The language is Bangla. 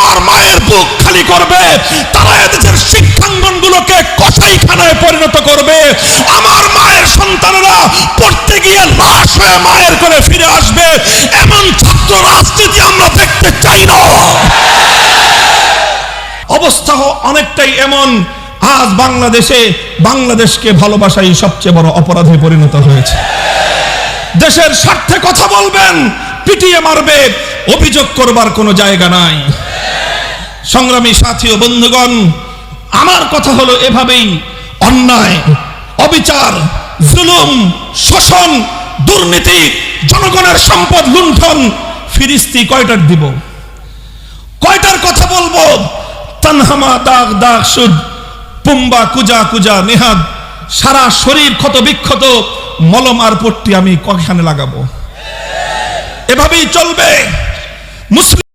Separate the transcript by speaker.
Speaker 1: আমার মায়ের বুক খালি করবে, তারা এদেশের শিক্ষাঙ্গনগুলোকে কসাইখানায় পরিণত করবে। আমার মায়ের সন্তানেরা পড়তে গিয়ে লাশ হয়ে মায়ের করে ফিরে আসবে। এমন ছাত্র রাজনীতি আমরা দেখতে চাই না। অবস্থা অনেকটাই এমন, আজ বাংলাদেশকে ভালোবাসাই সবচেয়ে বড় অপরাধে পরিণত হয়েছে। দেশের স্বার্থে কথা বলবেন, পিটিয়ে মারবে, অভিযোগ করবার কোনো জায়গা নাই। সংগ্রামী সাথী ও বন্ধুগণ, আমার কথা হলো এভাবেই অন্যায়, অবিচার, জুলুম, শোষণ, দুর্নীতি, জনগণের সম্পদ লুণ্ঠন ফিরিস্তি কয়টার দিব, কয়টার কথা বলবো? তানহামা দাগ দাগ সুদ, পুম্বা কুজা কুজা নেহাদ, সারা শরীর ক্ষত বিক্ষত, মলম আর পট্টি আমি কয়খানে লাগাবো? এভাবেই চলবে। মুসলিম